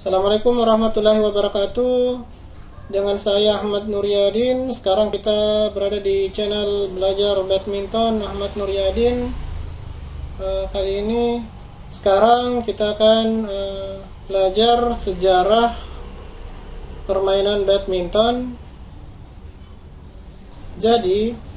Assalamualaikum warahmatullahi wabarakatuh. Dengan saya Ahmad Nuryadin. Sekarang kita berada di channel Belajar Badminton Ahmad Nuryadin. Kali ini sekarang kita akan belajar sejarah permainan badminton. Jadi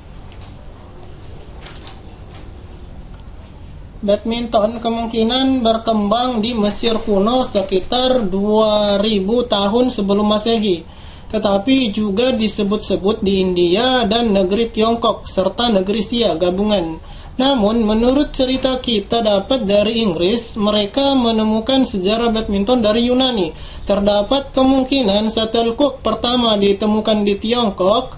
badminton kemungkinan berkembang di Mesir kuno sekitar 2000 tahun sebelum Masehi, tetapi juga disebut-sebut di India dan negeri Tiongkok serta negeri Sia gabungan. Namun menurut cerita kita dapat dari Inggris, mereka menemukan sejarah badminton dari Yunani. Terdapat kemungkinan shuttlecock pertama ditemukan di Tiongkok,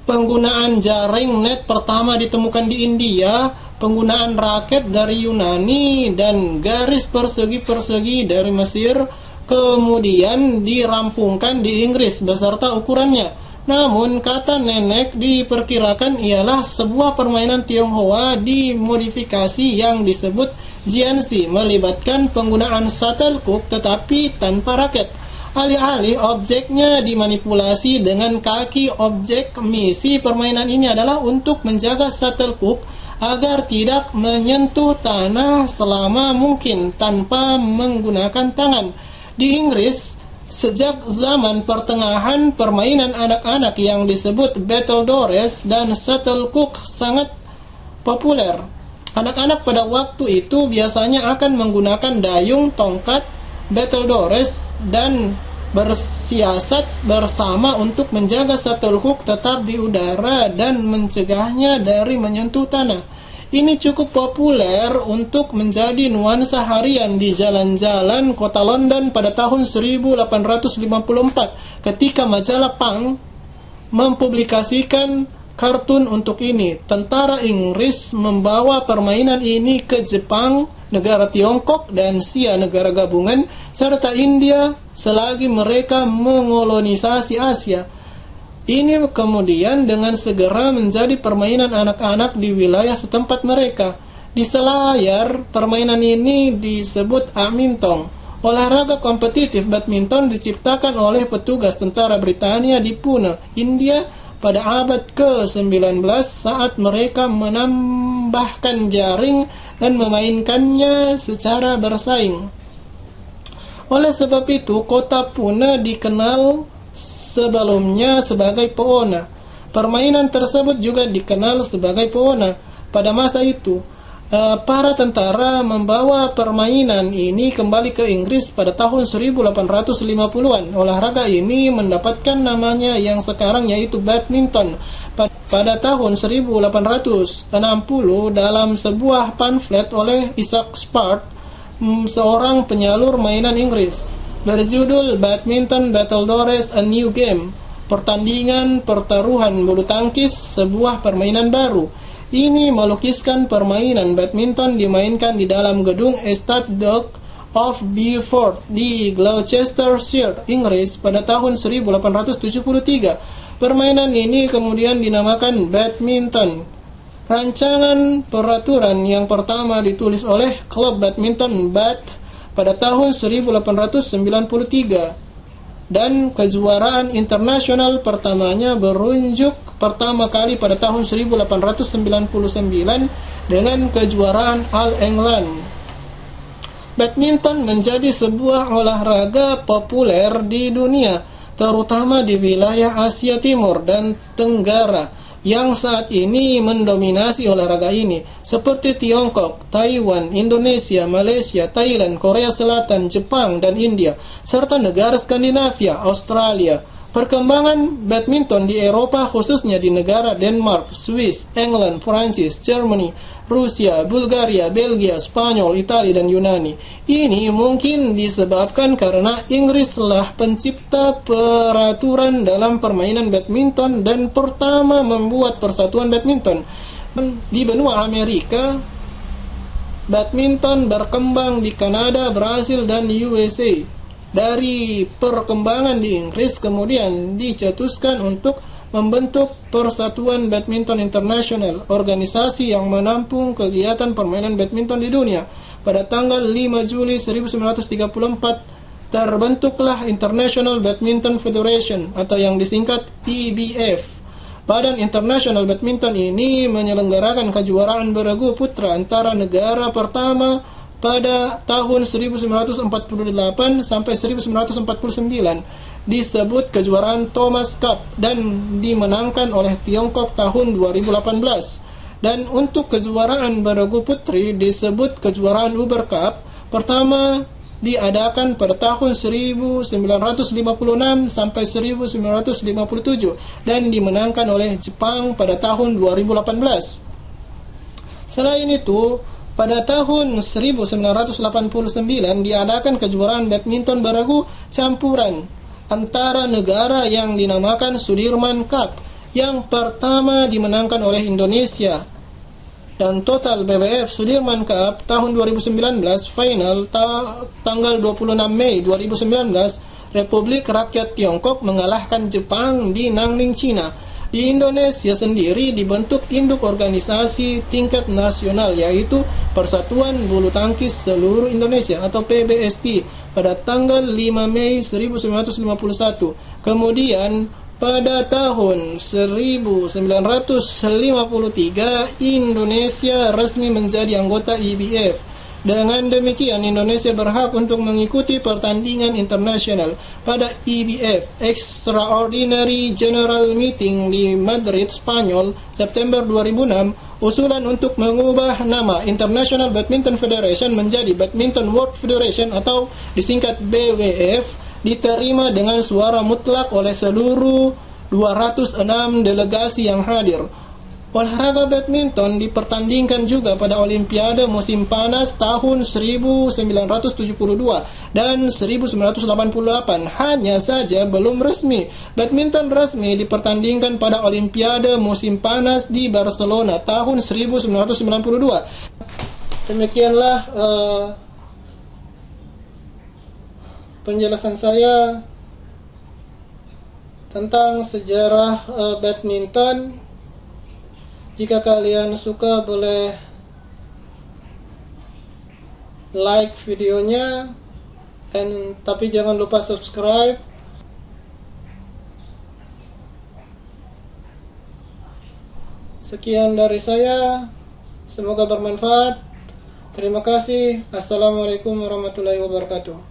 penggunaan jaring net pertama ditemukan di India, penggunaan raket dari Yunani, dan garis persegi-persegi dari Mesir kemudian dirampungkan di Inggris beserta ukurannya. Namun kata nenek diperkirakan ialah sebuah permainan Tionghoa dimodifikasi yang disebut jianzi, melibatkan penggunaan shuttlecock tetapi tanpa raket. Alih-alih objeknya dimanipulasi dengan kaki, objek misi permainan ini adalah untuk menjaga shuttlecock agar tidak menyentuh tanah selama mungkin tanpa menggunakan tangan. Di Inggris, sejak zaman pertengahan, permainan anak-anak yang disebut battledores dan shuttlecock sangat populer. Anak-anak pada waktu itu biasanya akan menggunakan dayung, tongkat, battledores, dan bersiasat bersama untuk menjaga shuttlecock tetap di udara dan mencegahnya dari menyentuh tanah. Ini cukup populer untuk menjadi nuansa harian di jalan-jalan kota London pada tahun 1854 ketika majalah Pang mempublikasikan kartun untuk ini. Tentara Inggris membawa permainan ini ke Jepang, negara Tiongkok, dan Sia, negara gabungan, serta India selagi mereka mengolonisasi Asia. Ini kemudian dengan segera menjadi permainan anak-anak di wilayah setempat mereka. Di Selayar, permainan ini disebut amintong. Olahraga kompetitif badminton diciptakan oleh petugas tentara Britania di Pune, India pada abad ke-19 saat mereka menambahkan jaring dan memainkannya secara bersaing. Oleh sebab itu, kota Pune dikenal sebelumnya sebagai Poona. Permainan tersebut juga dikenal sebagai Poona. Pada masa itu, para tentara membawa permainan ini kembali ke Inggris pada tahun 1850-an. Olahraga ini mendapatkan namanya yang sekarang yaitu badminton. Pada tahun 1860 dalam sebuah pamflet oleh Isaac Spart, seorang penyalur mainan Inggris, berjudul Badminton Battledores A New Game, pertandingan pertaruhan bulu tangkis, sebuah permainan baru. Ini melukiskan permainan badminton dimainkan di dalam gedung Estate Duke of Beaufort di Gloucestershire, Inggris pada tahun 1873. Permainan ini kemudian dinamakan badminton. Rancangan peraturan yang pertama ditulis oleh klub badminton Bath pada tahun 1893 dan kejuaraan internasional pertamanya berunjuk pertama kali pada tahun 1899 dengan kejuaraan All England. Badminton menjadi sebuah olahraga populer di dunia, terutama di wilayah Asia Timur dan Tenggara yang saat ini mendominasi olahraga ini, seperti Tiongkok, Taiwan, Indonesia, Malaysia, Thailand, Korea Selatan, Jepang, dan India, serta negara Skandinavia, Australia. Perkembangan badminton di Eropa, khususnya di negara Denmark, Swiss, England, Prancis, Germany, Rusia, Bulgaria, Belgia, Spanyol, Italia, dan Yunani. Ini mungkin disebabkan karena Inggrislah pencipta peraturan dalam permainan badminton dan pertama membuat persatuan badminton. Di benua Amerika, badminton berkembang di Kanada, Brasil, dan USA. Dari perkembangan di Inggris kemudian dicetuskan untuk membentuk Persatuan Badminton Internasional, organisasi yang menampung kegiatan permainan badminton di dunia. Pada tanggal 5 Juli 1934 terbentuklah International Badminton Federation atau yang disingkat IBF. Badan International Badminton ini menyelenggarakan kejuaraan beregu putra antara negara pertama pada tahun 1948 sampai 1949, disebut kejuaraan Thomas Cup dan dimenangkan oleh Tiongkok tahun 2018. Dan untuk kejuaraan beregu putri disebut kejuaraan Uber Cup, pertama diadakan pada tahun 1956 sampai 1957 dan dimenangkan oleh Jepang pada tahun 2018. Selain itu, pada tahun 1989 diadakan kejuaraan badminton beregu campuran antara negara yang dinamakan Sudirman Cup, yang pertama dimenangkan oleh Indonesia. Dan total BWF Sudirman Cup tahun 2019 final tanggal 26 Mei 2019, Republik Rakyat Tiongkok mengalahkan Jepang di Nanning, Cina. Di Indonesia sendiri dibentuk induk organisasi tingkat nasional, yaitu Persatuan Bulu Tangkis Seluruh Indonesia atau PBSI pada tanggal 5 Mei 1951. Kemudian pada tahun 1953 Indonesia resmi menjadi anggota IBF. Dengan demikian Indonesia berhak untuk mengikuti pertandingan internasional pada IBF Extraordinary General Meeting di Madrid, Spanyol, September 2006. Usulan untuk mengubah nama International Badminton Federation menjadi Badminton World Federation atau disingkat BWF diterima dengan suara mutlak oleh seluruh 206 delegasi yang hadir. Olahraga badminton dipertandingkan juga pada Olimpiade musim panas tahun 1972 dan 1988. Hanya saja belum resmi. Badminton resmi dipertandingkan pada Olimpiade musim panas di Barcelona tahun 1992. Demikianlah penjelasan saya tentang sejarah badminton. Jika kalian suka boleh like videonya, tapi jangan lupa subscribe. Sekian dari saya, semoga bermanfaat. Terima kasih. Assalamualaikum warahmatullahi wabarakatuh.